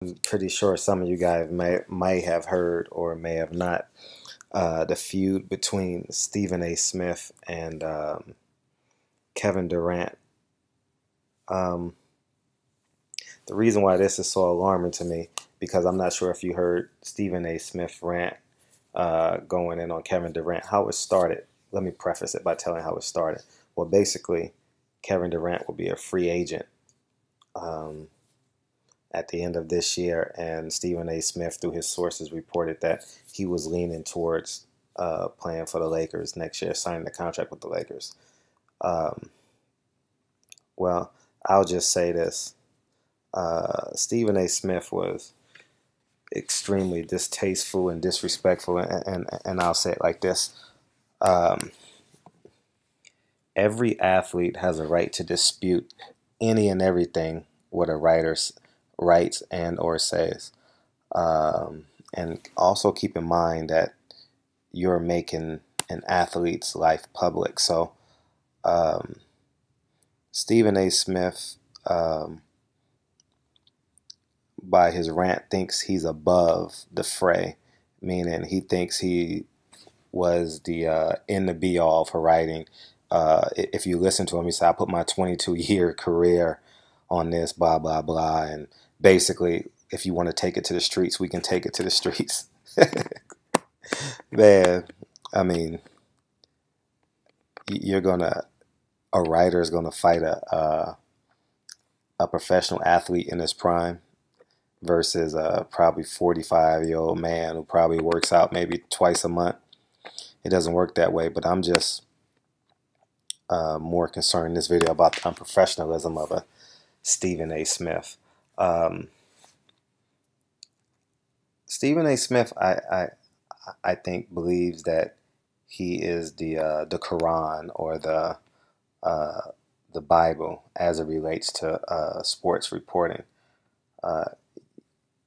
I'm pretty sure some of you guys might have heard or may have not the feud between Stephen A. Smith and Kevin Durant. Um, the reason why this is so alarming to me because I'm not sure if you heard Stephen A. Smith rant going in on Kevin Durant. How it started. Let me preface it by telling how it started. Well, basically, Kevin Durant will be a free agent. Um, at the end of this year, and Stephen A. Smith, through his sources, reported that he was leaning towards playing for the Lakers next year, signing the contract with the Lakers. Um, well, I'll just say this: Stephen A. Smith was extremely distasteful and disrespectful, and I'll say it like this: um, every athlete has a right to dispute any and everything what a writer writes and or says. And also keep in mind that you're making an athlete's life public. So um, Stephen A. Smith, by his rant, thinks he's above the fray, meaning he thinks he was the in the be all for writing. If you listen to him, he said, "I put my 22-year career on this, blah blah blah," and basically, if you want to take it to the streets, we can take it to the streets. Man, I mean, you're gonna a writer is gonna fight a professional athlete in his prime versus a probably 45-year-old man who probably works out maybe twice a month. It doesn't work that way, but I'm just more concerned in this video about the unprofessionalism of a Stephen A. Smith. Um, Stephen A. Smith, I think, believes that he is the Quran or uh, the Bible as it relates to sports reporting. Uh,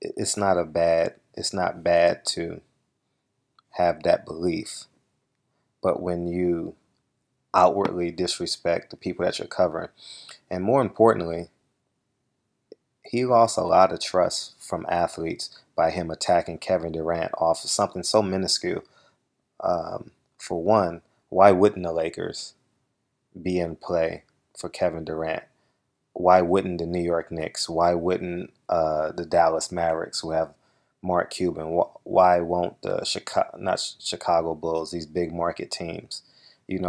it's not bad to have that belief, but when you outwardly disrespect the people that you're covering, and more importantly, he lost a lot of trust from athletes by him attacking Kevin Durant off of something so minuscule. For one, why wouldn't the Lakers be in play for Kevin Durant? Why wouldn't the New York Knicks? Why wouldn't the Dallas Mavericks, who have Mark Cuban? Why won't the not Chicago Bulls? These big market teams,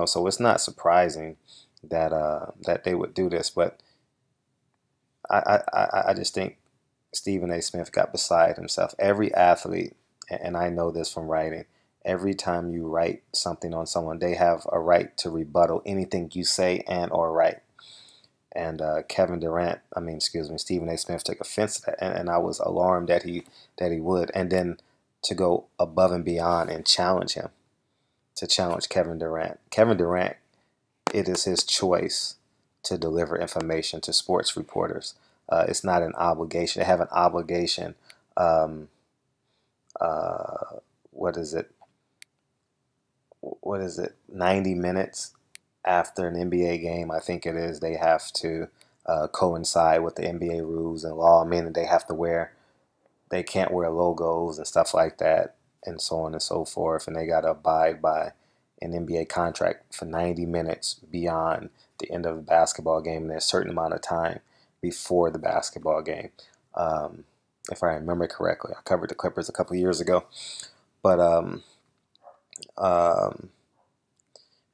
So it's not surprising that that they would do this. But I just think Stephen A. Smith got beside himself. Every athlete, and I know this from writing, every time you write something on someone, they have a right to rebuttal anything you say and or write. And Stephen A. Smith took offense to that, and I was alarmed that he would. And then to go above and beyond and challenge him, to challenge Kevin Durant. Kevin Durant, it is his choice to deliver information to sports reporters. It's not an obligation. They have an obligation. Um, what is it? What is it? 90 minutes after an NBA game, I think it is. They have to coincide with the NBA rules and law, meaning they can't wear logos and stuff like that, and so on and so forth. And they got to abide by an NBA contract for 90 minutes beyond the end of the basketball game, and a certain amount of time before the basketball game. If I remember correctly, I covered the Clippers a couple of years ago, but um,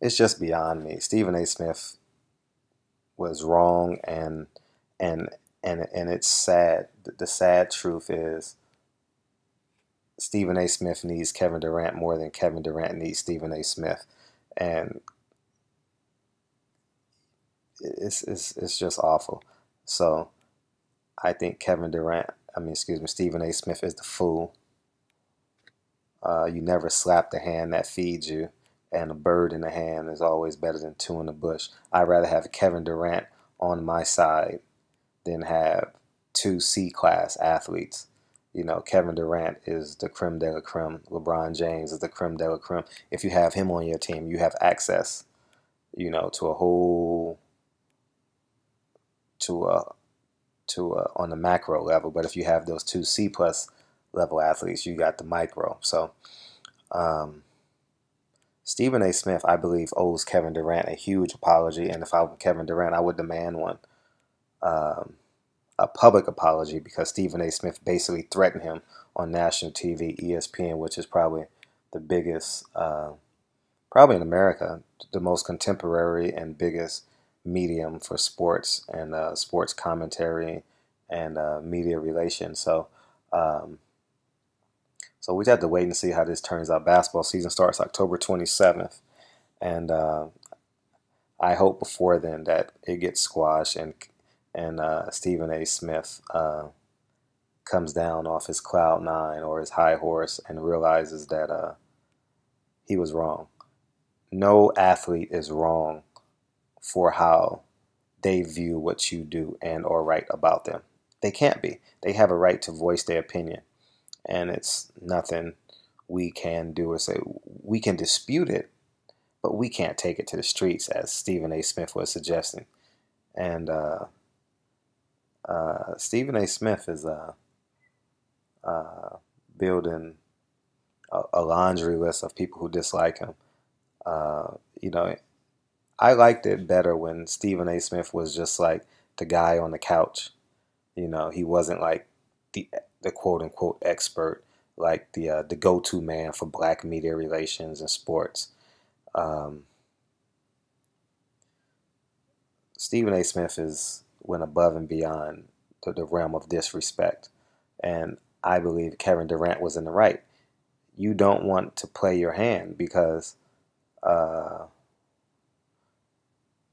it's just beyond me. Stephen A. Smith was wrong, and it's sad. The sad truth is Stephen A. Smith needs Kevin Durant more than Kevin Durant needs Stephen A. Smith, and it's just awful. So I think Stephen A. Smith is the fool. You never slap the hand that feeds you, and a bird in the hand is always better than two in the bush. I'd rather have Kevin Durant on my side than have two C-class athletes. Kevin Durant is the creme de la creme. LeBron James is the creme de la creme. If you have him on your team, you have access, to a whole, to to on the macro level. But if you have those two C plus level athletes, you got the micro. So um, Stephen A. Smith, I believe, owes Kevin Durant a huge apology, and if I were Kevin Durant, I would demand one, um, a public apology, because Stephen A. Smith basically threatened him on national TV, ESPN, which is probably the biggest, probably in America, the most contemporary and biggest medium for sports and sports commentary and media relations. Um, so we just have to wait and see how this turns out. Basketball season starts October 27th, and I hope before then that it gets squashed and Stephen A. Smith comes down off his cloud nine or his high horse and realizes that he was wrong. No athlete is wrong for how they view what you do and or write about them. They can't be. They have a right to voice their opinion, and it's nothing we can do or say. We can dispute it, but we can't take it to the streets, as Stephen A. Smith was suggesting. And Stephen A. Smith is building a laundry list of people who dislike him. You know, I liked it better when Stephen A. Smith was just like the guy on the couch. You know, he wasn't like the quote unquote expert, like the go-to man for black media relations and sports. Um, Stephen A. Smith went above and beyond the realm of disrespect, and I believe Kevin Durant was in the right. You don't want to play your hand because uh,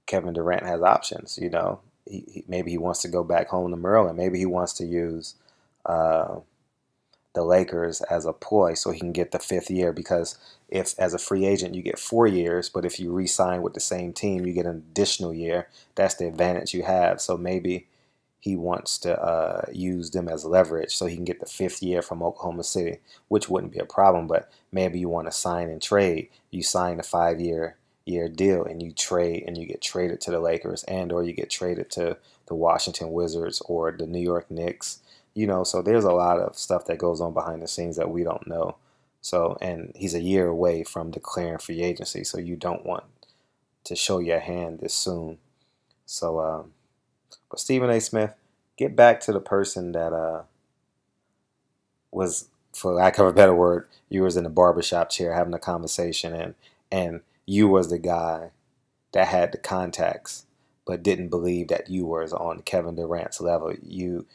Kevin Durant has options. You know, maybe he wants to go back home to Maryland. Maybe he wants to use uh, the Lakers as a ploy so he can get the fifth year. Because if as a free agent you get 4 years, but if you re-sign with the same team, you get an additional year. That's the advantage you have. So maybe he wants to use them as leverage so he can get the fifth year from Oklahoma City, which wouldn't be a problem. But maybe you want to sign and trade. You sign a 5-year deal and you trade and you get traded to the Lakers and or you get traded to the Washington Wizards or the New York Knicks. You know, so there's a lot of stuff that goes on behind the scenes that we don't know. So, and he's a year away from declaring free agency, so you don't want to show your hand this soon. So, but Stephen A. Smith, get back to the person that was, for lack of a better word, you was in the barbershop chair having a conversation, and you was the guy that had the contacts, but didn't believe that you was on Kevin Durant's level. You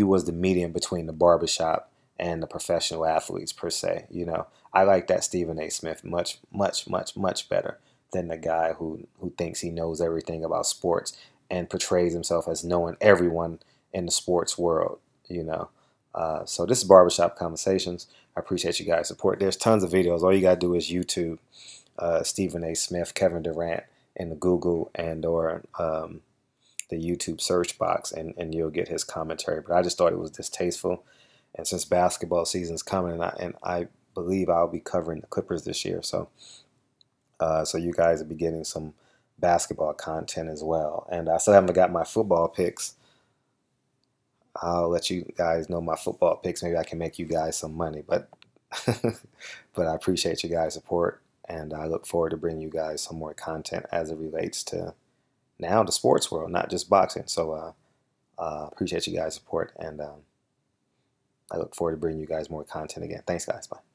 was the medium between the barbershop and the professional athletes per se. You know, I like that Stephen A. Smith much, much, much, much better than the guy who thinks he knows everything about sports and portrays himself as knowing everyone in the sports world. You know, so this is Barbershop Conversations. I appreciate you guys' support. There's tons of videos. All you gotta do is YouTube Stephen A. Smith, Kevin Durant in the Google and or the YouTube search box, and you'll get his commentary. But I just thought it was distasteful. And since basketball season's coming, and I believe I'll be covering the Clippers this year, so so you guys will be getting some basketball content as well. And I still haven't got my football picks. I'll let you guys know my football picks. Maybe I can make you guys some money, but but I appreciate you guys' support, and I look forward to bringing you guys some more content as it relates to now the sports world, not just boxing. So appreciate you guys' support, and I look forward to bringing you guys more content again. Thanks, guys. Bye.